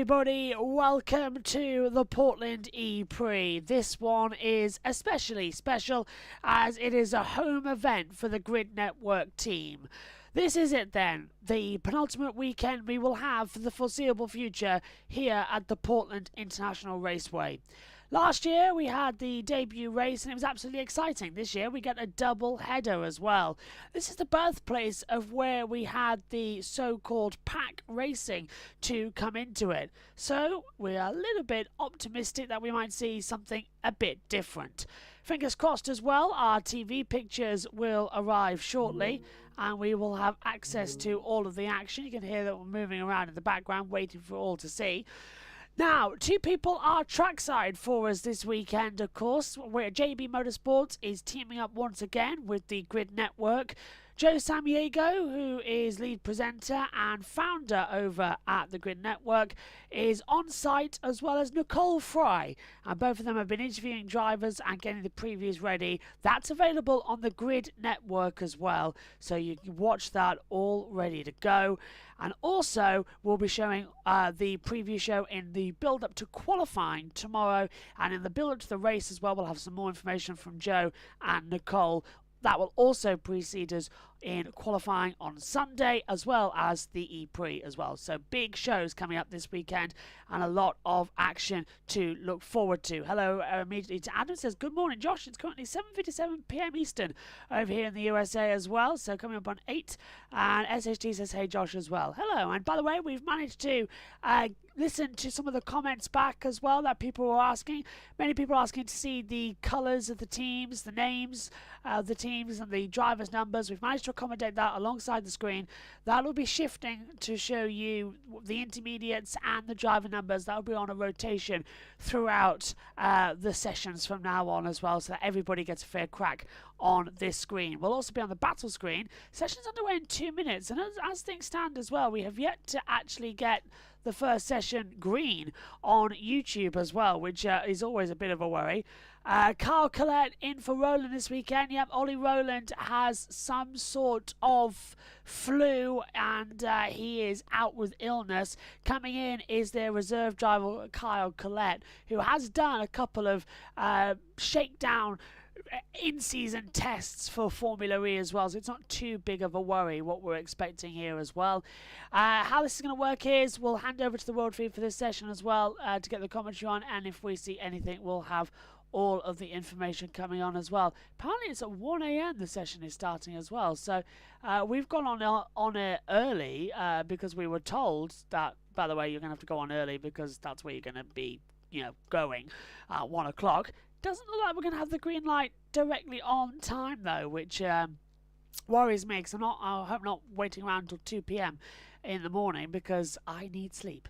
everybody, welcome to the Portland E-Prix. This one is especially special as it is a home event for the Grid Network team. This is it then, the penultimate weekend we will have for the foreseeable future here at the Portland International Raceway. Last year we had the debut race and it was absolutely exciting. This year we get a double header as well. This is the birthplace of where we had the so-called pack racing to come into it. So we're a little bit optimistic that we might see something a bit different. Fingers crossed as well, our TV pictures will arrive shortly and we will have access to all of the action. You can hear that we're moving around in the background waiting for all to see. Now, two people are trackside for us this weekend, of course, where JBMotorsports is teaming up once again with the Grid Network. Joe Samaniego, who is lead presenter and founder over at the Grid Network, is on site, as well as Nicole Fry. And both of them have been interviewing drivers and getting the previews ready. That's available on the Grid Network as well, so you can watch that all ready to go. And also, we'll be showing the preview show in the build-up to qualifying tomorrow, and in the build-up to the race as well, we'll have some more information from Joe and Nicole. That will also precede us in qualifying on Sunday, as well as the E-Prix as well. So big shows coming up this weekend and a lot of action to look forward to. Hello immediately to Adam, says, good morning Josh, it's currently 7:57 PM Eastern over here in the USA as well, so coming up on 8. And SHT says, hey Josh as well. Hello, and by the way, we've managed to listen to some of the comments back as well that people were asking. Many people are asking to see the colours of the teams, the names of the teams and the drivers' numbers. We've managed to accommodate that alongside the screen. That will be shifting to show you the intermediates and the driver numbers. That will be on a rotation throughout the sessions from now on as well, so that everybody gets a fair crack on this screen. We'll also be on the battle screen. Session's underway in 2 minutes, and as things stand as well, we have yet to actually get the first session green on YouTube as well, which is always a bit of a worry. Carl Collette in for Roland this weekend. Yep, Ollie Rowland has some sort of flu and he is out with illness. Coming in is their reserve driver Kyle Collette, who has done a couple of shakedown in-season tests for Formula E as well, so it's not too big of a worry what we're expecting here as well. How this is going to work is we'll hand over to the world feed for this session as well to get the commentary on, and if we see anything we'll have all of the information coming on as well. Apparently it's at 1 AM the session is starting as well, so we've gone on it early because we were told that, by the way, you're going to have to go on early because that's where you're going to be, going at 1 o'clock. Doesn't look like we're going to have the green light directly on time though, which worries me, because I hope not waiting around until 2 PM in the morning because I need sleep,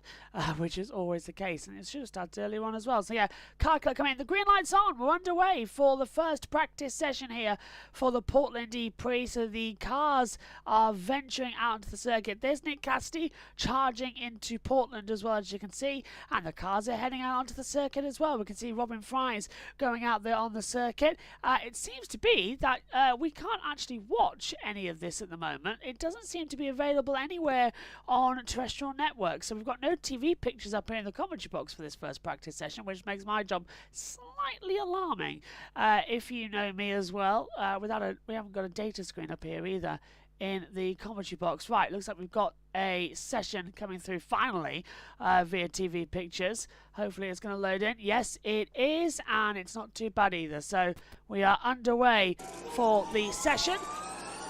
which is always the case, and it should have started earlier on as well. So yeah, car coming in, the green light's on, we're underway for the first practice session here for the Portland E-Prix. So the cars are venturing out into the circuit. There's Nick Cassidy charging into Portland as well, as you can see, and the cars are heading out onto the circuit as well. We can see Robin Fries going out there on the circuit. It seems to be that we can't actually watch any of this at the moment. It doesn't seem to be available anywhere on terrestrial networks, so we've got no TV pictures up here in the commentary box for this first practice session, which makes my job slightly alarming. If you know me as well, we haven't got a data screen up here either in the commentary box. Right, looks like we've got a session coming through finally via TV pictures. Hopefully it's going to load in. Yes, it is, and it's not too bad either. So we are underway for the session,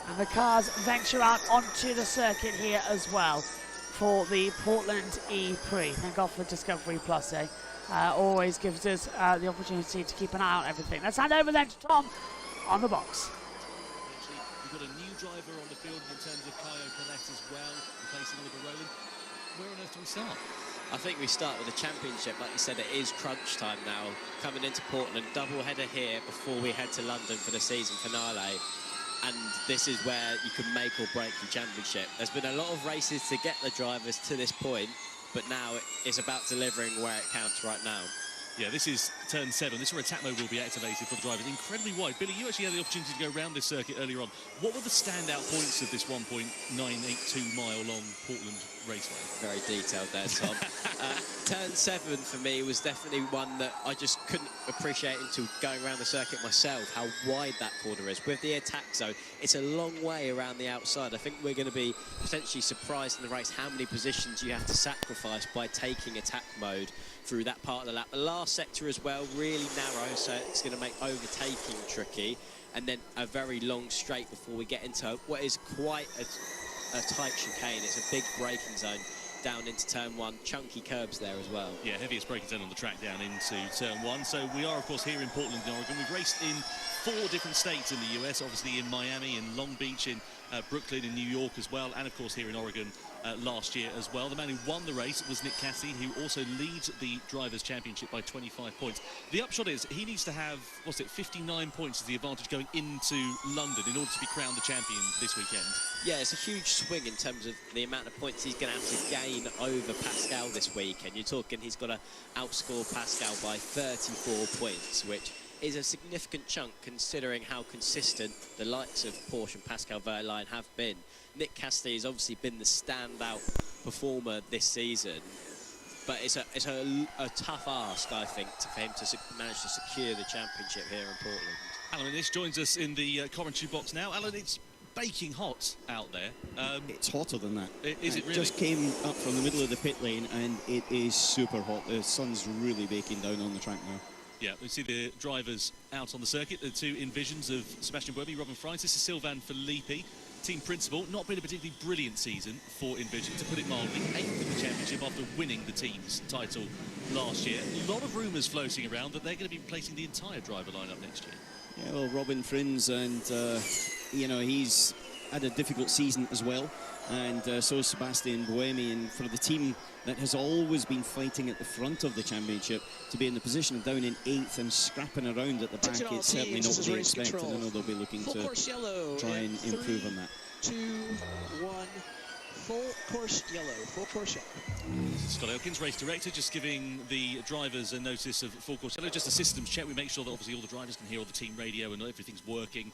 and the cars venture out onto the circuit here as well for the Portland E-Prix. Thank God for Discovery Plus, eh? Always gives us the opportunity to keep an eye on everything. Let's hand over then to Tom on the box. We've got a new driver on the field in terms of Kyle Collette as well, replacing Oliver Rowland. Where on earth do we start? I think we start with the championship. Like you said, it is crunch time now. Coming into Portland, double header here before we head to London for the season finale. And this is where you can make or break the championship. There's been a lot of races to get the drivers to this point, but now it's about delivering where it counts right now. Yeah, this is turn 7. This is where attack mode will be activated for the drivers. Incredibly wide. Billy, you actually had the opportunity to go around this circuit earlier on. What were the standout points of this 1.982 mile long Portland raceway? Very detailed there, Tom. Turn 7 for me was definitely one that I just couldn't appreciate until going around the circuit myself, how wide that corner is. With the attack zone, it's a long way around the outside. I think we're going to be potentially surprised in the race how many positions you have to sacrifice by taking attack mode through that part of the lap. The last sector as well, really narrow, so it's going to make overtaking tricky. And then a very long straight before we get into what is quite a tight chicane. It's a big braking zone down into turn 1. Chunky curbs there as well. Yeah, heaviest braking zone on the track down into turn 1. So we are, of course, here in Portland, Oregon. We've raced in 4 different states in the US, obviously in Miami, in Long Beach, in Brooklyn, in New York as well, and of course here in Oregon last year as well. The man who won the race was Nick Cassidy, who also leads the Drivers' Championship by 25 points. The upshot is he needs to have, 59 points as the advantage going into London in order to be crowned the champion this weekend. Yeah, it's a huge swing in terms of the amount of points he's going to have to gain over Pascal this weekend. You're talking he's got to outscore Pascal by 34 points, which is a significant chunk considering how consistent the likes of Porsche and Pascal Wehrlein have been. Nick Cassidy has obviously been the standout performer this season, but it's a tough ask, I think, for him to manage to secure the championship here in Portland. Alan Innish joins us in the commentary box now. Alan, it's baking hot out there. It's hotter than that. Is it really? Just came up from the middle of the pit lane and it is super hot. The sun's really baking down on the track now. Yeah, we see the drivers out on the circuit. The 2 Envisions of Sebastian Buemi, Robin Fries. This is Sylvain Filippi, team principal. Not been a particularly brilliant season for Envision, to put it mildly. 8th in the championship after winning the team's title last year. A lot of rumours floating around that they're going to be replacing the entire driver lineup next year. Yeah, well, Robin Frins, and you know, he's had a difficult season as well, and so is Sebastian Buemi. And for the team that has always been fighting at the front of the championship, to be in the position of down in 8th and scrapping around at the back, it's certainly not what they expect. And I know they'll be looking to try and improve on that. 2, 1, full course yellow, full course yellow. Scott Elkins, race director, just giving the drivers a notice of full course yellow. Just a systems check. We make sure that obviously all the drivers can hear all the team radio and everything's working.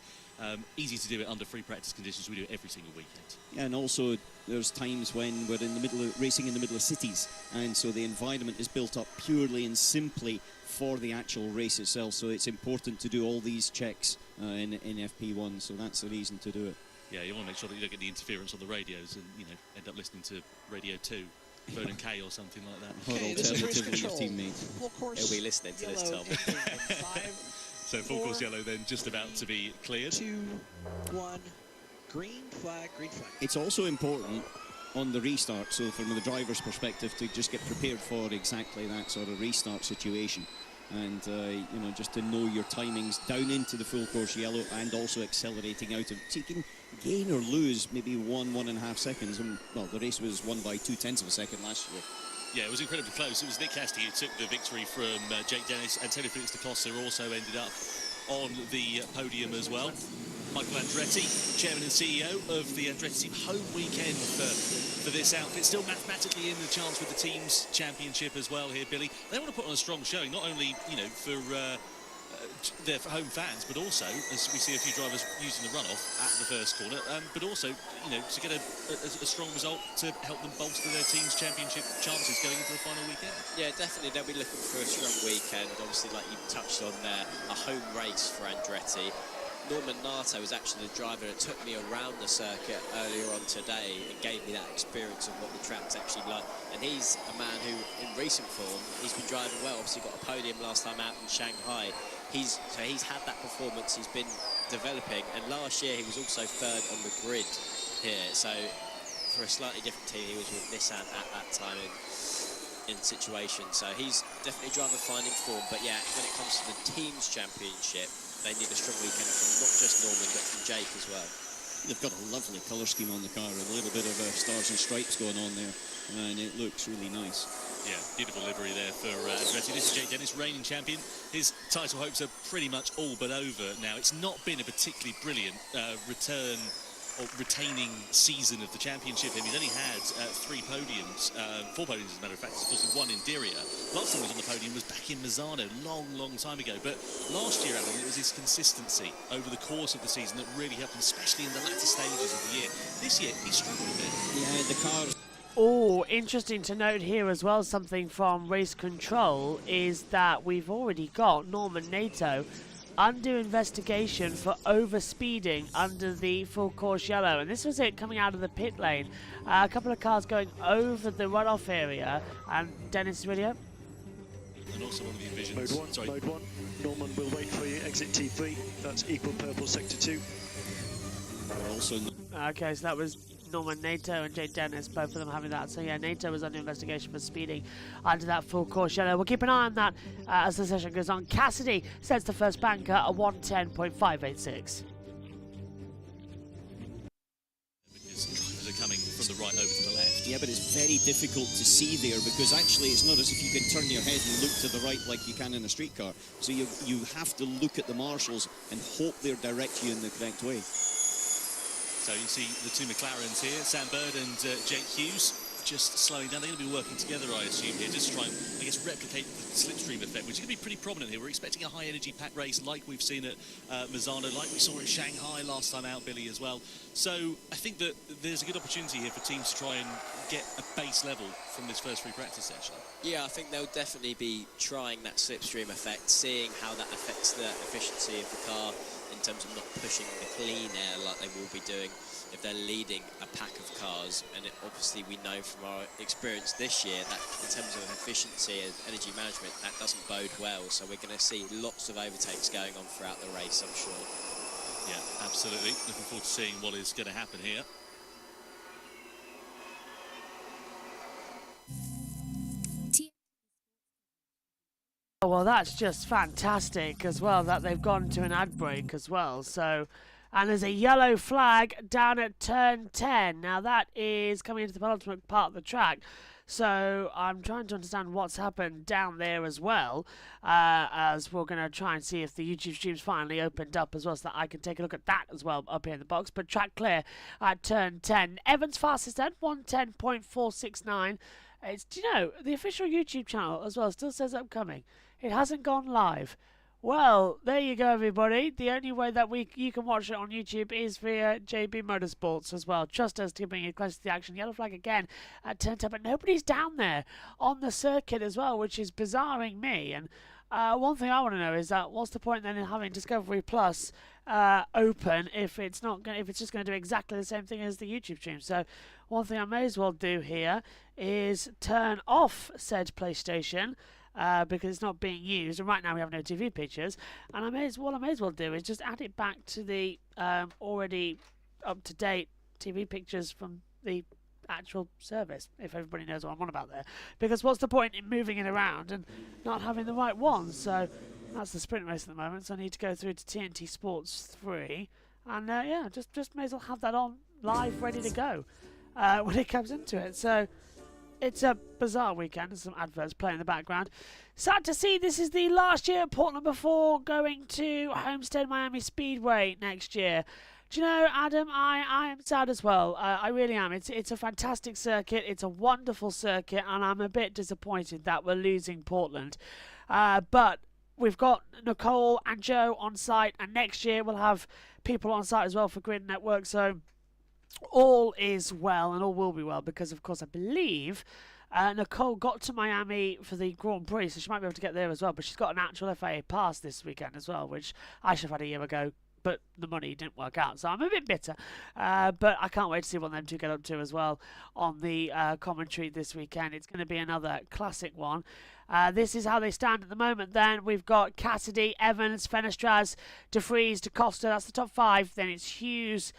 Easy to do it under free practice conditions. We do it every single weekend. Yeah, and also there's times when we're in the middle of racing in the middle of cities, and so the environment is built up purely and simply for the actual race itself. So it's important to do all these checks in FP1. So that's the reason to do it. Yeah, you want to make sure that you don't get the interference on the radios and, you know, end up listening to Radio 2, Vernon K or something like that. Or alternatively your teammates. Full course He'll be listening to this, Tom. 5, So full course yellow then just about to be cleared. 2, 1, green flag, green flag. It's also important on the restart, so from the driver's perspective, to just get prepared for exactly that sort of restart situation. And, you know, just to know your timings down into the full course yellow and also accelerating out of it. So you can gain or lose maybe 1.5 seconds. And, well, the race was won by 0.2 of a second last year. Yeah, it was incredibly close. It was Nick Cassidy who took the victory from Jake Dennis. Antonio Felix da Costa also ended up on the podium as well. Michael Andretti, chairman and CEO of the Andretti team. Home weekend for this outfit. Still mathematically in the chance with the team's championship as well here, Billy. They want to put on a strong showing, not only, you know, for their home fans, but also, as we see a few drivers using the runoff at the first corner, but also, you know, to get a strong result to help them bolster their team's championship chances going into the final weekend. Yeah, definitely they'll be looking for a strong weekend. Obviously, like you touched on there, a home race for Andretti. Norman Nato was actually the driver that took me around the circuit earlier on today and gave me that experience of what the track's actually like. And he's a man who, in recent form, he's been driving well. Obviously got a podium last time out in Shanghai. So he's had that performance, he's been developing, and last year he was also 3rd on the grid here. So for a slightly different team, he was with Nissan at that time in situation. So he's definitely driver finding form. But yeah, when it comes to the team's championship, they need a strong weekend from not just Norman, but from Jake as well. They've got a lovely colour scheme on the car, a little bit of stars and stripes going on there, and it looks really nice. Yeah, beautiful livery there for Andretti. This is Jake Dennis, reigning champion. His title hopes are pretty much all but over now. It's not been a particularly brilliant return retaining season of the championship. He's only had 3 podiums, 4 podiums as a matter of fact, of course, with 1 in Diriyah. Last time he was on the podium was back in Misano, long time ago. But last year, Alan, it was his consistency over the course of the season that really helped him, especially in the latter stages of the year. This year, he struggled a bit. Yeah, the car. Oh, interesting to note here as well, something from race control is that we've already got Norman Nato under investigation for overspeeding under the full course yellow, and this was it coming out of the pit lane. A couple of cars going over the runoff area, and Dennis radio. And also one of the envisions. Mode 1. Norman will wait for you. Exit T3. That's equal purple sector 2. Also. Okay, so that was Norman Nato and Jay Dennis, both of them having that. So yeah, Nato was under investigation for speeding under that full course yellow. We'll keep an eye on that as the session goes on. Cassidy sets the first banker at 110.586. Because drivers are coming from the right over to the left. Yeah, but it's very difficult to see there because actually it's not as if you can turn your head and look to the right like you can in a streetcar. So you have to look at the marshals and hope they direct you in the correct way. So you see the 2 McLarens here, Sam Bird and Jake Hughes, just slowing down. They're going to be working together, I assume, here, just to try and, I guess, replicate the slipstream effect, which is going to be pretty prominent here. We're expecting a high-energy pack race like we've seen at Misano, like we saw at Shanghai last time out, Billy, as well. So I think that there's a good opportunity here for teams to try and get a base level from this first free practice session. Yeah, I think they'll definitely be trying that slipstream effect, seeing how that affects the efficiency of the car in terms of not pushing the clean air like they will be doing if they're leading a pack of cars. And obviously we know from our experience this year that in terms of efficiency and energy management, that doesn't bode well. So we're going to see lots of overtakes going on throughout the race, I'm sure. Yeah, absolutely. Looking forward to seeing what is going to happen here. Well, that's just fantastic as well that they've gone to an ad break as well. So, and there's a yellow flag down at turn 10. Now that is coming into the penultimate part of the track. So I'm trying to understand what's happened down there as well, as we're going to try and see if the YouTube stream's finally opened up as well, so that I can take a look at that as well up here in the box. But track clear at turn 10. Evans fastest then, 110.469. It's, do you know, the official YouTube channel as well still says upcoming. It hasn't gone live. Well, there you go, everybody. The only way that you can watch it on YouTube is via JBMotorsports as well. Trust us to bring you close to the action. Yellow flag again at turn 10, but nobody's down there on the circuit as well, which is bizarring me. And one thing I want to know is that what's the point then in having Discovery Plus open if it's just going to do exactly the same thing as the YouTube stream? So one thing I may as well do here is turn off said PlayStation. Because it's not being used, and right now we have no TV pictures. And I may as well do is just add it back to the already up-to-date TV pictures from the actual service, if everybody knows what I'm on about there. Because what's the point in moving it around and not having the right ones? So that's the sprint race at the moment. So I need to go through to TNT Sports 3, and yeah, just may as well have that on live, ready to go when it comes into it. So. It's a bizarre weekend. There's some adverts playing in the background. Sad to see this is the last year at Portland before going to Homestead Miami Speedway next year. Do you know, Adam, I am sad as well. I really am. It's a fantastic circuit. It's a wonderful circuit, and I'm a bit disappointed that we're losing Portland. But we've got Nicole and Joe on site, and next year we'll have people on site as well for Grid Network. So all is well and all will be well, because of course I believe Nicole got to Miami for the Grand Prix, so she might be able to get there as well, but she's got an actual FIA pass this weekend as well, which I should have had a year ago, but the money didn't work out, so I'm a bit bitter. But I can't wait to see what them two get up to as well on the commentary this weekend. It's going to be another classic one. This is how they stand at the moment then. We've got Cassidy, Evans, Fenestraz, De Vries, Da Costa. That's the top 5. Then it's Hughes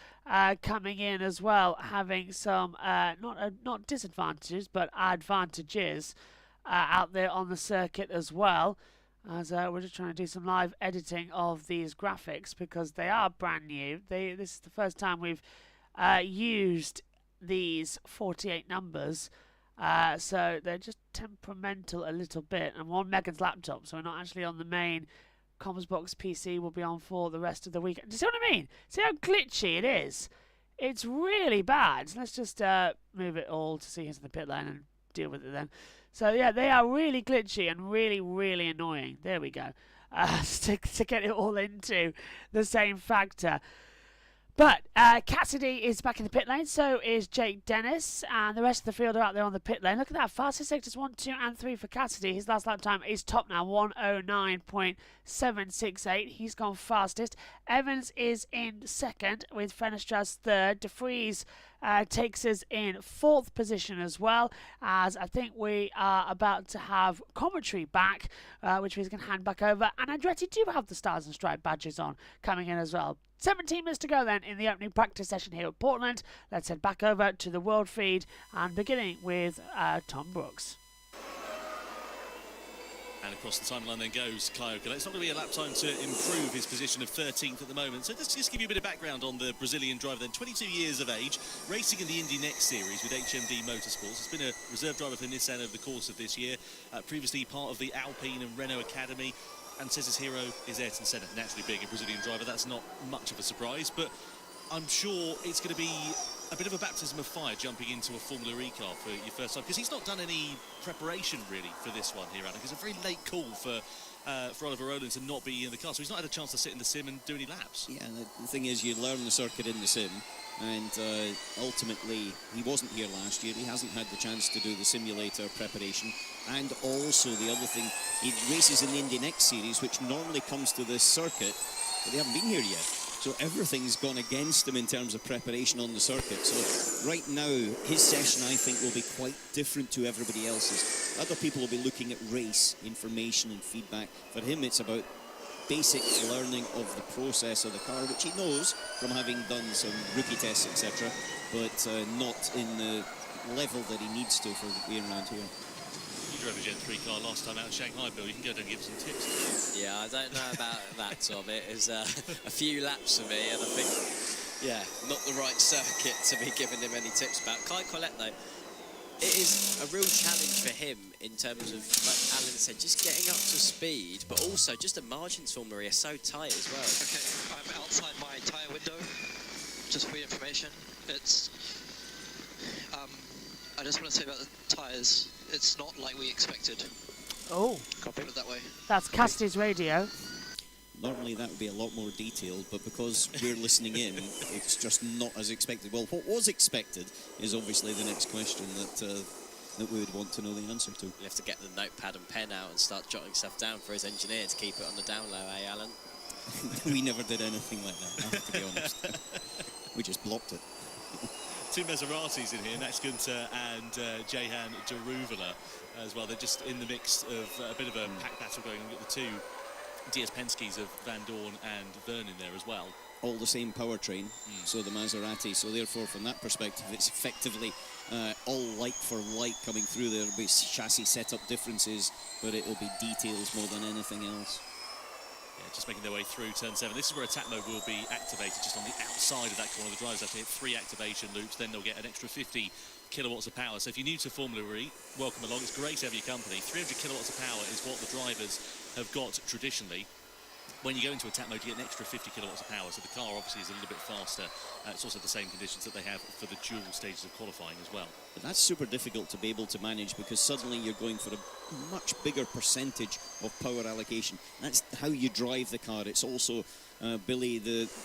coming in as well, having some, not disadvantages, but advantages out there on the circuit as well. As we're just trying to do some live editing of these graphics because they are brand new. This is the first time we've used these 48 numbers. So they're just temperamental a little bit. And we're on Megan's laptop, so we're not actually on the main comms box PC. We'll be on for the rest of the weekend. Do you see what I mean? See how glitchy it is? It's really bad. Let's just move it all to see who's in the pit lane and deal with it then. So yeah, they are really glitchy and really, really annoying. There we go. To get it all into the same factor. But Cassidy is back in the pit lane, so is Jake Dennis, and the rest of the field are out there on the pit lane. Look at that, fastest sectors 1, 2 and 3 for Cassidy. His last lap time is top now, 1:09.768. He's gone fastest. Evans is in second with Fenestra's third. De Vries takes us in 4th position as well, as I think we are about to have commentary back, which we can hand back over. And Andretti do have the Stars and Stripe badges on coming in as well. 17 minutes to go then in the opening practice session here at Portland. Let's head back over to the world feed and beginning with Tom Brooks. And across the timeline then goes Kyoka. It's not going to be a lap time to improve his position of 13th at the moment. So let's just give you a bit of background on the Brazilian driver then. 22 years of age, racing in the Indy Next Series with JBMotorsports. He's been a reserve driver for Nissan over the course of this year. Previously part of the Alpine and Renault Academy. And says his hero is Ayrton Senna, naturally being a Brazilian driver. That's not much of a surprise, but I'm sure it's going to be a bit of a baptism of fire jumping into a Formula E car for your first time, because he's not done any preparation really for this one here, Alec. It's a very late call for Oliver Rowland to not be in the car, so he's not had a chance to sit in the sim and do any laps. Yeah, the thing is, you learn the circuit in the sim, and ultimately he wasn't here last year. He hasn't had the chance to do the simulator preparation, and also the other thing, he races in the Indy Next Series, which normally comes to this circuit, but they haven't been here yet. So everything's gone against him in terms of preparation on the circuit. So right now, his session, I think, will be quite different to everybody else's. Other people will be looking at race information and feedback. For him, it's about basic learning of the process of the car, which he knows from having done some rookie tests, etc., but not in the level that he needs to for being around here. You drove a Gen 3 car last time out in Shanghai, Bill. You can go down and give some tips. Yeah, I don't know about that, Tom. It is a few laps for me, and I think, yeah, not the right circuit to be giving him any tips about. Kai Colette, though, it is a real challenge for him in terms of, like Alan said, just getting up to speed, but also just the margins for Maria are so tight as well. Okay, I'm outside my tyre window, just for your information. It's, I just want to say about the tyres, it's not like we expected. Oh. Can't put it that way. That's Cassidy's radio. Normally that would be a lot more detailed, but because we're listening in, it's just not as expected. Well, what was expected is obviously the next question that we would want to know the answer to. You have to get the notepad and pen out and start jotting stuff down for his engineer to keep it on the down low, eh, Alan? We never did anything like that, I have to be honest. We just blocked it. Two Maseratis in here, Max Günther and Jehan Daruvala as well. They're just in the mix of a bit of a pack battle going on. We've got the two DS Penske's of Van Dorn and Vernon there as well. All the same powertrain, so the Maserati. So therefore, from that perspective, it's effectively all like for like coming through. There'll be chassis setup differences, but it'll be details more than anything else. Yeah, just making their way through turn 7. This is where attack mode will be activated, just on the outside of that corner. The drivers have to hit 3 activation loops, then they'll get an extra 50 kilowatts of power. So if you're new to Formula E, welcome along. It's great to have your company. 300 kilowatts of power is what the drivers have got traditionally. When you go into attack mode, you get an extra 50 kilowatts of power, so the car obviously is a little bit faster. It's also the same conditions that they have for the dual stages of qualifying as well. But that's super difficult to be able to manage, because suddenly you're going for a much bigger percentage of power allocation. That's how you drive the car. It's also, Billy,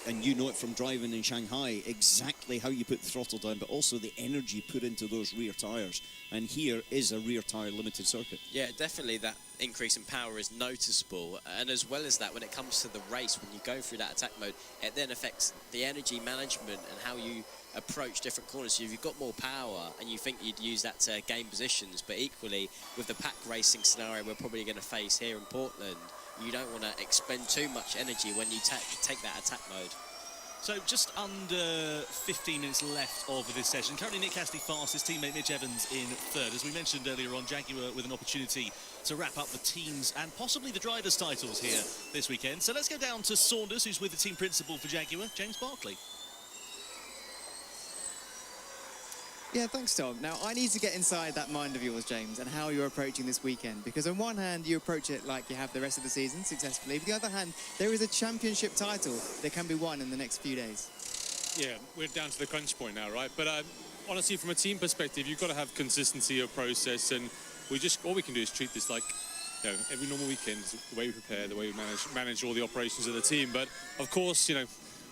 and you know it from driving in Shanghai, exactly how you put the throttle down, but also the energy put into those rear tyres. And here is a rear tyre limited circuit. Yeah, definitely that increase in power is noticeable. And as well as that, when it comes to the race, when you go through that attack mode, it then affects the energy management and how you approach different corners. So if you've got more power and you think you'd use that to gain positions, but equally with the pack racing scenario we're probably going to face here in Portland, you don't want to expend too much energy when you take that attack mode. So just under 15 minutes left of this session. Currently Nick Cassidy fast, his teammate Mitch Evans in third. As we mentioned earlier on, Jaguar with an opportunity to wrap up the teams and possibly the drivers' titles here this weekend. So let's go down to Saunders, who's with the team principal for Jaguar, James Barkley. Yeah, thanks, Tom. Now, I need to get inside that mind of yours, James, and how you're approaching this weekend. Because on one hand, you approach it like you have the rest of the season successfully. But on the other hand, there is a championship title that can be won in the next few days. Yeah, we're down to the crunch point now, right? But honestly, from a team perspective, you've got to have consistency of process, and all we can do is treat this like, you know, every normal weekend, the way we prepare, the way we manage all the operations of the team. But of course, you know,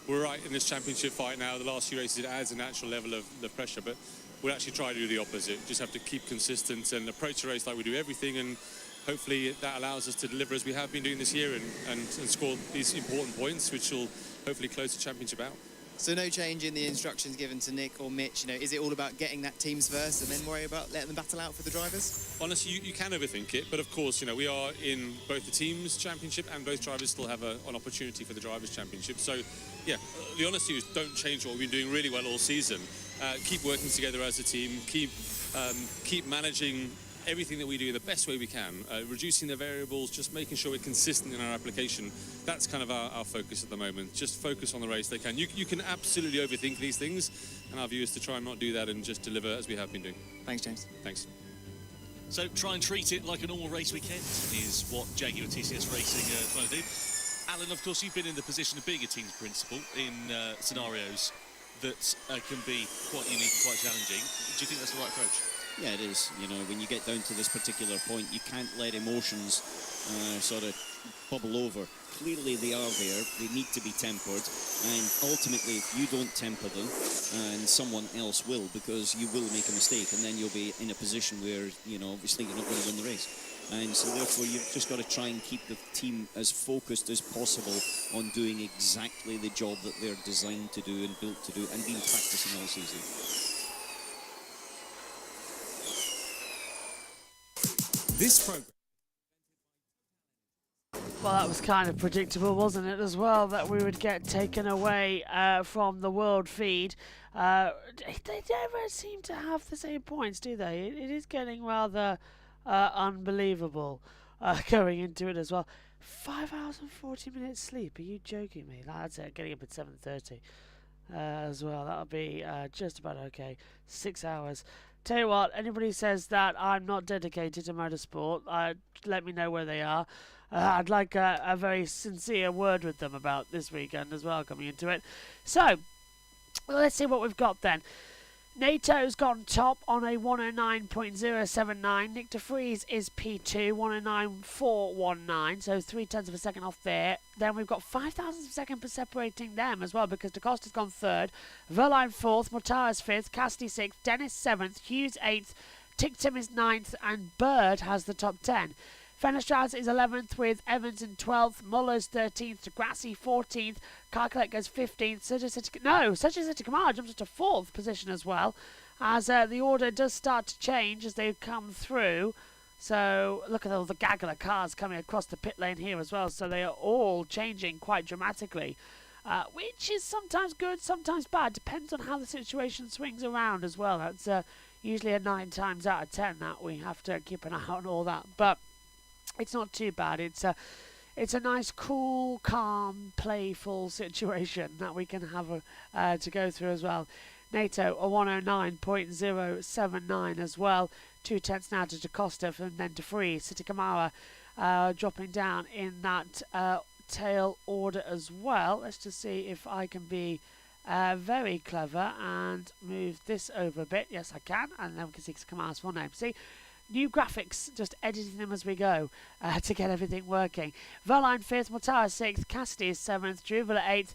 we're right in this championship fight now. The last few races, it adds a natural level of the pressure, but we'll actually try to do the opposite. Just have to keep consistent and approach the race like we do everything, and hopefully that allows us to deliver as we have been doing this year and score these important points, which will hopefully close the championship out. So no change in the instructions given to Nick or Mitch. You know, is it all about getting that teams first and then worry about letting them battle out for the drivers? Honestly, you can overthink it, but of course, you know, we are in both the teams championship and both drivers still have an opportunity for the drivers championship. So, yeah, the honesty is don't change what we've been doing really well all season. Keep working together as a team. Keep managing everything that we do in the best way we can, reducing the variables, just making sure we're consistent in our application. That's kind of our focus at the moment. Just focus on the race they can. You can absolutely overthink these things, and our view is to try and not do that and just deliver as we have been doing. Thanks, James. Thanks. So try and treat it like a normal race weekend is what Jaguar TCS Racing are trying to do. Alan, of course, you've been in the position of being a team's principal in scenarios that can be quite unique and quite challenging. Do you think that's the right approach? Yeah, it is. You know, when you get down to this particular point, you can't let emotions sort of bubble over. Clearly they are there, they need to be tempered, and ultimately if you don't temper them, and someone else will, because you will make a mistake, and then you'll be in a position where, you know, obviously you're not going to win the race. And so therefore you've just got to try and keep the team as focused as possible on doing exactly the job that they're designed to do and built to do and been practicing all season. This program. Well, that was kind of predictable, wasn't it, as well, that we would get taken away from the world feed. They never seem to have the same points, do they? It is getting rather unbelievable going into it as well. 5 hours and 40 minutes sleep. Are you joking me? That's it. Getting up at 7:30 as well. That'll be just about okay. 6 hours. Tell you what, anybody says that I'm not dedicated to motorsport, let me know where they are. I'd like a very sincere word with them about this weekend as well, coming into it. So, let's see what we've got then. NATO's gone top on a 109.079. Nick de Vries is P2, 109.419, so 0.3 of a second off there. Then we've got 0.5 of a second per separating them as well, because Da Costa's gone third, Verline fourth, Mortara's fifth, Cassidy sixth, Dennis seventh, Hughes eighth, Tictum is ninth, and Bird has the top 10. Fenestraz is 11th with Evans in 12th, Muller's 13th, Degrassi 14th, Carcolet goes 15th, Sergio Kamara jumps into 4th position as well, as the order does start to change as they come through. So look at all the gaggle of cars coming across the pit lane here as well, so they are all changing quite dramatically, which is sometimes good, sometimes bad, depends on how the situation swings around as well. That's usually a 9 times out of 10 that we have to keep an eye on all that, but it's not too bad. It's a nice, cool, calm, playful situation that we can have to go through as well. NATO a 109.079 as well. 0.2 now to Da Costa, and then De Vries. City Kamara dropping down in that tail order as well. Let's just see if I can be very clever and move this over a bit. Yes, I can, and then we can see Kamara's full name. See? New graphics, just editing them as we go to get everything working. Verline 5th, Mortara 6th, Cassidy is 7th, Druvilla 8th,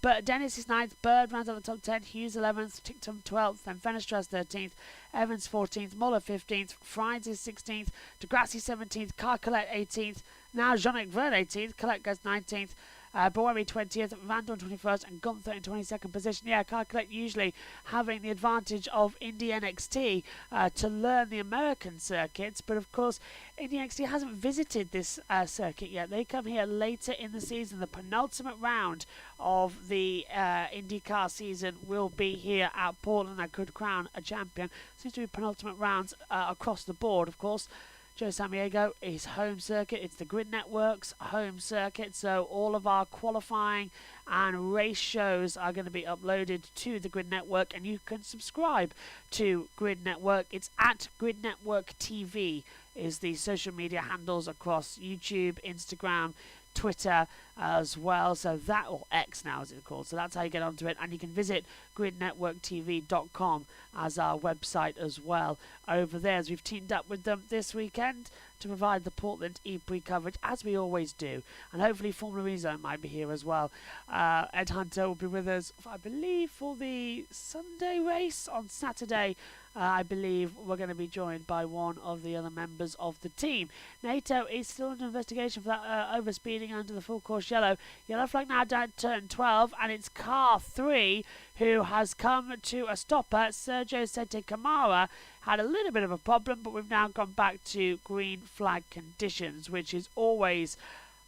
but Dennis is 9th, Bird rounds out the top 10, Hughes 11th, Tictum 12th, then Fenestraz 13th, Evans 14th, Muller 15th, Frides is 16th, Degrassi 17th, Carcolet 18th, now Jean-Luc Verde 18th, Colette goes 19th, Boemi 20th, Van Dorn 21st, and Gunther in 22nd position. Yeah, Carcolet usually having the advantage of Indy NXT to learn the American circuits, but of course Indy NXT hasn't visited this circuit yet. They come here later in the season. The penultimate round of the IndyCar season will be here at Portland. That could crown a champion. Seems to be penultimate rounds across the board, of course. Joe Samaniego, his home circuit. It's the Grid Network's home circuit, so all of our qualifying and race shows are going to be uploaded to the Grid Network, and you can subscribe to Grid Network. It's at Grid Network TV is the social media handles across YouTube, Instagram, Twitter as well. So that, or X now as it's called, so that's how you get onto it. And you can visit gridnetworktv.com as our website as well over there, as we've teamed up with them this weekend to provide the Portland E-Prix coverage, as we always do. And hopefully Formula E Zone might be here as well. Ed Hunter will be with us, I believe, for the Sunday race. On Saturday, I believe we're going to be joined by one of the other members of the team. NATO is still under investigation for that overspeeding under the full course yellow. Yellow flag now down at turn 12, and it's car 3 who has come to a stopper. Sergio Sete Camara had a little bit of a problem, but we've now gone back to green flag conditions, which is always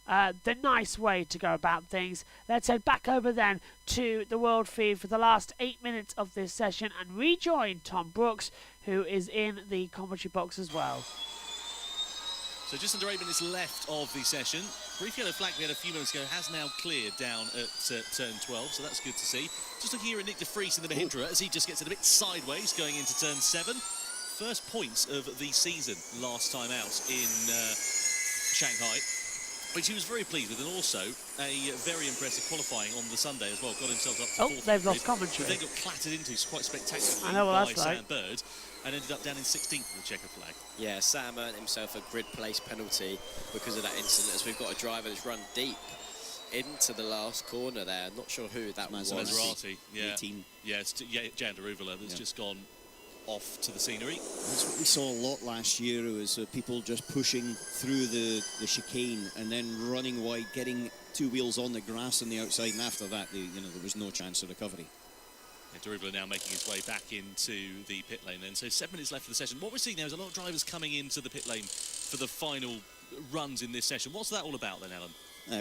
the nice way to go about things. Let's head back over then to the world feed for the last 8 minutes of this session and rejoin Tom Brooks, who is in the commentary box as well. So just under 8 minutes left of the session. Brief yellow flag we had a few moments ago has now cleared down at turn 12, so that's good to see. Just looking here at Nick de Vries in the Mahindra as he just gets it a bit sideways going into turn 7. First points of the season last time out in Shanghai, which he was very pleased with, and also a very impressive qualifying on the Sunday as well. Got himself up to fourth. They've lost commentary. They got clattered into quite spectacularly I know what by that's Sam like. Bird, and ended up down in 16th in the checker flag. Yeah, Sam earned himself a grid place penalty because of that incident, as we've got a driver that's run deep into the last corner there. Not sure who that was. Maserati, yeah. 18. Yeah, it's Jan Daruvula that's just gone off to the scenery. That's what we saw a lot last year, was people just pushing through the chicane and then running wide, getting two wheels on the grass on the outside, and after that, there was no chance of recovery. Yeah, Daruvula now making his way back into the pit lane then. So 7 minutes left of the session. What we're seeing now is a lot of drivers coming into the pit lane for the final runs in this session. What's that all about then, Alan?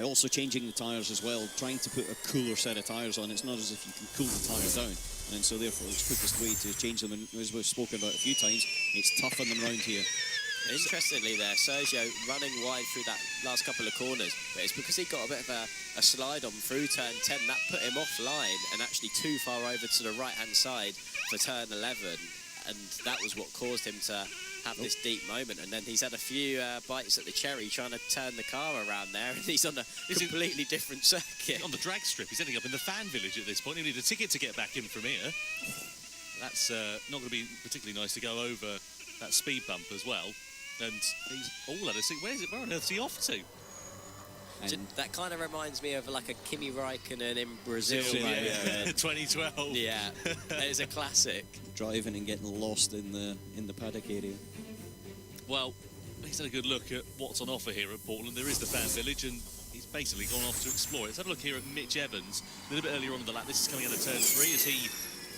Also changing the tyres as well, trying to put a cooler set of tyres on. It's not as if you can cool the tyre down, and so therefore it's the quickest way to change them. And as we've spoken about a few times, it's tough on them round here. Interestingly there, Sergio running wide through that last couple of corners, but it's because he got a bit of a slide on through turn 10 that put him offline and actually too far over to the right hand side for turn 11, and that was what caused him to have this deep moment. And then he's had a few bites at the cherry trying to turn the car around there, and he's on a completely different circuit. On the drag strip, he's ending up in the fan village at this point. He needed a ticket to get back in from here. That's not going to be particularly nice to go over that speed bump as well. And he's all at a see. Where on earth is he off to? And that kind of reminds me of like a Kimi Raikkonen in Brazil. 2012. Yeah, it's a classic. Driving and getting lost in the paddock area. Well, he's had a good look at what's on offer here at Portland. There is the fan village, and he's basically gone off to explore it. Let's have a look here at Mitch Evans a little bit earlier on in the lap. This is coming out of turn 3 as he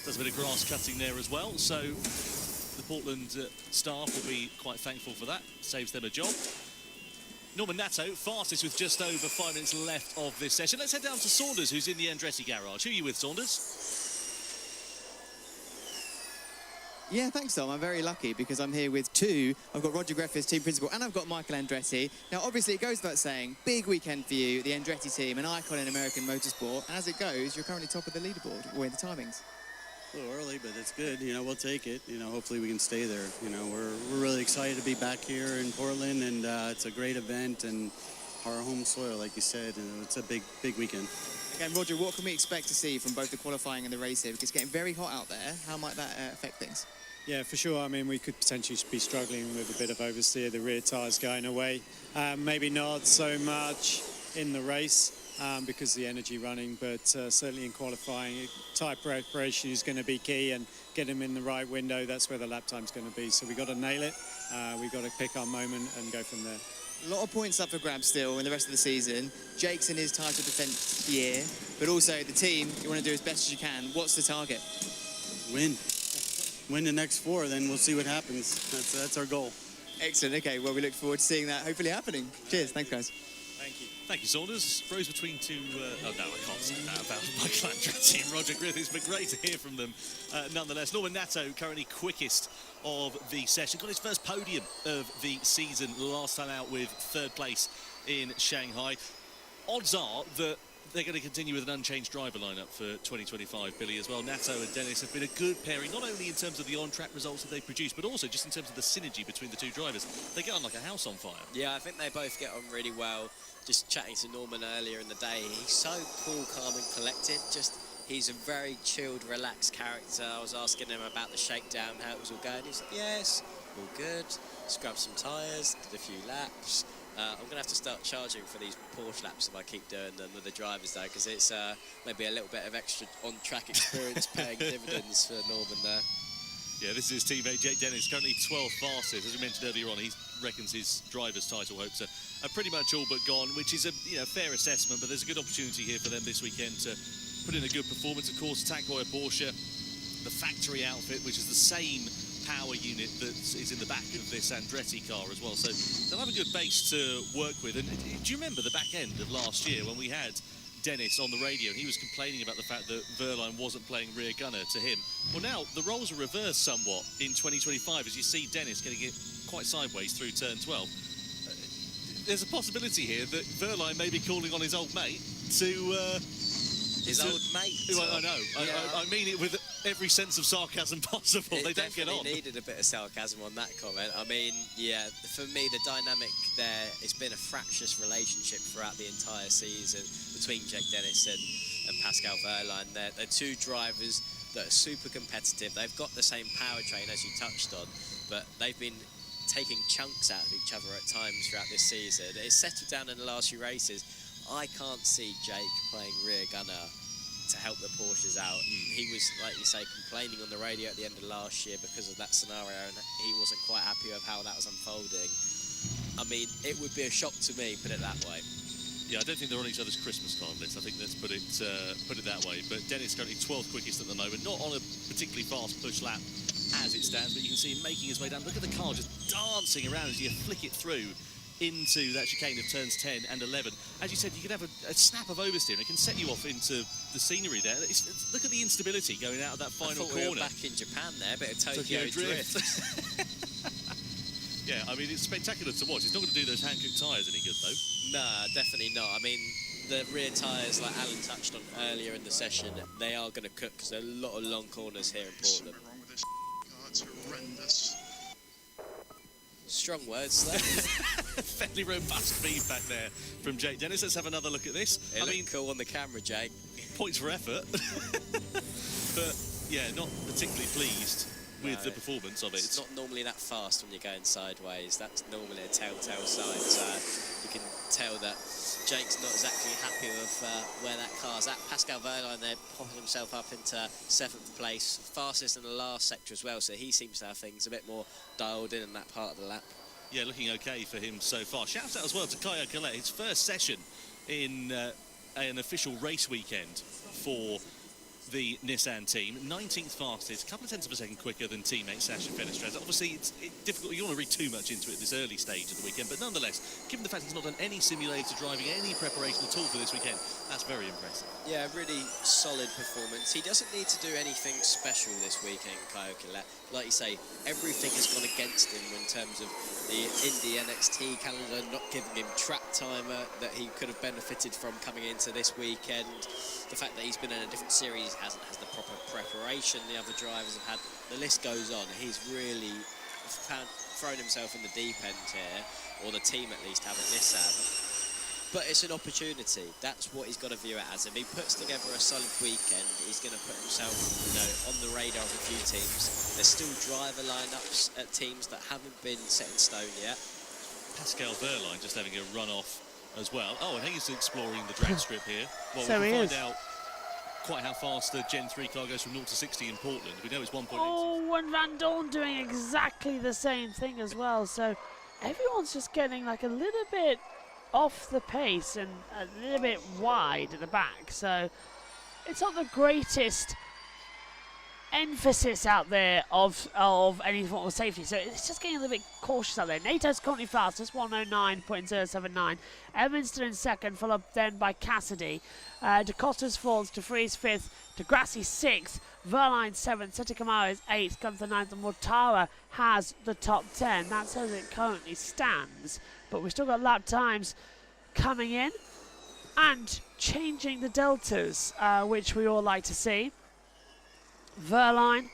does a bit of grass cutting there as well. So the Portland staff will be quite thankful for that. Saves them a job. Norman Nato, fastest with just over 5 minutes left of this session. Let's head down to Saunders, who's in the Andretti garage. Who are you with, Saunders? Yeah, thanks, Tom. I'm very lucky because I'm here with two. I've got Roger Griffiths, team principal, and I've got Michael Andretti. Now, obviously, it goes without saying, big weekend for you, the Andretti team, an icon in American motorsport. And as it goes, you're currently top of the leaderboard, or in the timings. A little early, but it's good. We'll take it. Hopefully we can stay there. We're really excited to be back here in Portland, and it's a great event and our home soil, like you said. It's a big weekend. Again, Roger, what can we expect to see from both the qualifying and the race here? Because it's getting very hot out there. How might that affect things? Yeah, for sure. I mean, we could potentially be struggling with a bit of oversteer, the rear tyres going away. Maybe not so much in the race because of the energy running, but certainly in qualifying, tyre preparation is going to be key, and get them in the right window. That's where the lap time's going to be. So we've got to nail it. We've got to pick our moment and go from there. A lot of points up for grabs still in the rest of the season. Jake's in his title defence year, but also the team, you want to do as best as you can. What's the target? Win the next 4, then we'll see what happens. That's our goal. Excellent. Okay, well, we look forward to seeing that hopefully happening. Cheers. Thanks, guys. Thank you. Thank you, Saunders. Rose between two... oh, no, I can't say that about Michael Andretti and Roger Griffiths, but great to hear from them nonetheless. Norman Nato, currently quickest of the session. Got his first podium of the season last time out with 3rd place in Shanghai. Odds are that they're going to continue with an unchanged driver lineup for 2025, Billy, as well. Nato and Dennis have been a good pairing, not only in terms of the on-track results that they produce, but also just in terms of the synergy between the two drivers. They get on like a house on fire. Yeah, I think they both get on really well. Just chatting to Norman earlier in the day, he's so cool, calm and collected. He's a very chilled, relaxed character. I was asking him about the shakedown, how it was all going. He was like, yes, all good. Scrubbed some tyres, did a few laps. I'm going to have to start charging for these Porsche laps if I keep doing them with the drivers, though, because it's maybe a little bit of extra on-track experience paying dividends for Norman there. Yeah, this is his teammate Jake Dennis, currently 12th fastest. As we mentioned earlier on, he reckons his driver's title hopes are pretty much all but gone, which is a fair assessment, but there's a good opportunity here for them this weekend to put in a good performance. Of course, attacked by a Porsche, the factory outfit, which is the same power unit that is in the back of this Andretti car as well, so they'll have a good base to work with. And do you remember the back end of last year when we had Dennis on the radio and he was complaining about the fact that Wehrlein wasn't playing rear gunner to him? Well, now the roles are reversed somewhat in 2025 as you see Dennis getting it quite sideways through turn 12. There's a possibility here that Wehrlein may be calling on his old mate to old mate. I know. Yeah. I mean it with every sense of sarcasm possible. They don't get on. Needed a bit of sarcasm on that comment. I mean, yeah, for me, the dynamic there, it's been a fractious relationship throughout the entire season between Jake Dennis and Pascal Wehrlein. They're two drivers that are super competitive. They've got the same powertrain, as you touched on, but they've been taking chunks out of each other at times throughout this season. It's settled down in the last few races. I can't see Jake playing rear gunner to help the Porsches out. He was, like you say, complaining on the radio at the end of last year because of that scenario, and he wasn't quite happy with how that was unfolding. I mean, it would be a shock to me, put it that way. Yeah, I don't think they're on each other's Christmas card list. I think let's put it that way. But Dennis currently 12th quickest at the moment, not on a particularly fast push lap as it stands, but you can see him making his way down. Look at the car just dancing around as you flick it through into that chicane of turns 10 and 11. As you said, you can have a snap of oversteer and it can set you off into the scenery there. Look at the instability going out of that final corner. We were back in Japan there, a bit of Tokyo drift. Yeah, I mean, it's spectacular to watch. It's not going to do those Hankook tyres any good, though. Nah, definitely not. I mean, the rear tyres, like Alan touched on earlier in the session, they are going to cook because there are a lot of long corners here in Portland. Something wrong with this car, it's horrendous. Strong words there. Fairly robust feedback there from Jake Dennis. Let's have another look at this. I mean, cool on the camera, Jake. Points for effort. But, yeah, not particularly pleased with the performance of it. It's not normally that fast when you're going sideways. That's normally a telltale sign. So you can tell that Jake's not exactly happy with where that car's at. Pascal Wehrlein there popping himself up into 7th place, fastest in the last sector as well, so he seems to have things a bit more dialed in that part of the lap. Yeah, looking okay for him so far. Shout out as well to Kaio Collet, his first session in an official race weekend for the Nissan team. 19th fastest, a couple of tenths of a second quicker than teammate Sasha Fenestrez. Obviously, it's difficult. You don't want to read too much into it this early stage of the weekend, but nonetheless, given the fact he's not done any simulator driving, any preparation at all for this weekend, that's very impressive. Yeah, really solid performance. He doesn't need to do anything special this weekend, Kaio Collet. Like you say, everything has gone against him in terms of the Indy NXT calendar, not giving him track timer that he could have benefited from coming into this weekend. The fact that he's been in a different series, hasn't had the proper preparation the other drivers have had. The list goes on. He's really thrown himself in the deep end here, or the team at least haven't Nissan. But it's an opportunity. That's what he's got to view it as. If he puts together a solid weekend, he's going to put himself, on the radar of a few teams. There's still driver lineups at teams that haven't been set in stone yet. Pascal Wehrlein just having a run off as well. Oh, I think he's exploring the drag strip here. Well, so we can find out quite how fast the Gen 3 car goes from 0 to 60 in Portland. We know it's 1.8. Oh, and Van Dorn doing exactly the same thing as well. So everyone's just getting like a little bit off the pace and a little bit wide at the back. So it's not the greatest emphasis out there of any form of safety, so it's just getting a little bit cautious out there. NATO's currently fastest, 109.079. Evanston in second, followed then by Cassidy. De Costa's fourth, De Vries fifth, De Grassi sixth, Wehrlein seventh, Seti Kamara is eighth, Gunther ninth, and Mortara has the top 10. That's as it currently stands, but we've still got lap times coming in. and changing the deltas, which we all like to see. Verline,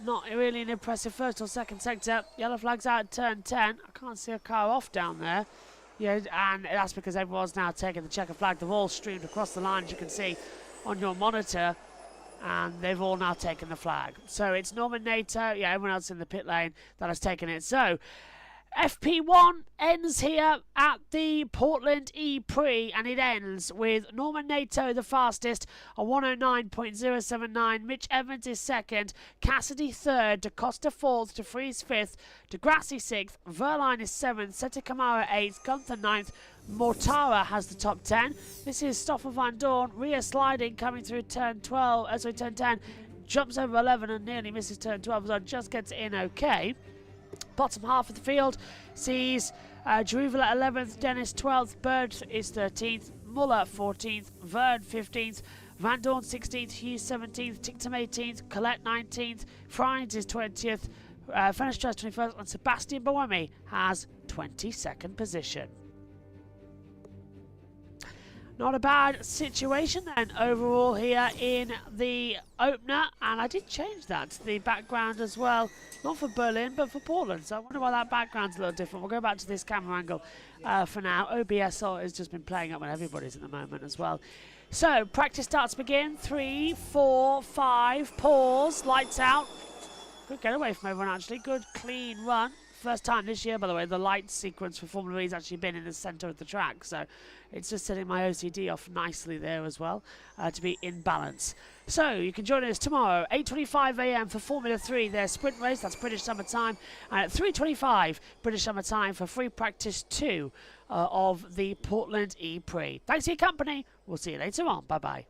not really an impressive first or second sector. Yellow flag's out at turn 10. I can't see a car off down there. Yeah, and that's because everyone's now taking the checker flag. They've all streamed across the line, as you can see on your monitor, and they've all now taken the flag. So it's Norman Nato, yeah, everyone else in the pit lane that has taken it. So FP1 ends here at the Portland E-Prix, and it ends with Norman Nato the fastest, a 109.079. Mitch Evans is second, Cassidy third, DaCosta fourth, De Vries fifth, Degrassi sixth, Verline is seventh, Seta Kamara eighth, Gunther ninth. Mortara has the top 10. This is Stoffel Van Dorn, rear sliding coming through turn 12, turn 10, jumps over 11 and nearly misses turn 12, so just gets in okay. Bottom half of the field sees Jeruval at 11th, Dennis 12th, Bird is 13th, Muller 14th, Verne 15th, Van Dorn 16th, Hughes 17th, Ticktum 18th, Collette 19th, Frines is 20th, Fenestress 21st, and Sebastian Buemi has 22nd position. Not a bad situation then overall here in the opener, and I did change that to the background as well, not for Berlin but for Portland, so I wonder why that background's a little different. We'll go back to this camera angle for now. OBS has just been playing up with everybody's at the moment as well. So practice starts begin, 3, 4, 5, pause, lights out. Good getaway from everyone actually, good clean run. First time this year, by the way, the light sequence for Formula E has actually been in the centre of the track, so it's just setting my OCD off nicely there as well to be in balance. So you can join us tomorrow, 8:25 AM for Formula 3, their sprint race, that's British Summer Time, and at 3:25 British Summer Time for free practice 2 of the Portland E-Prix. Thanks for your company. We'll see you later on. Bye-bye.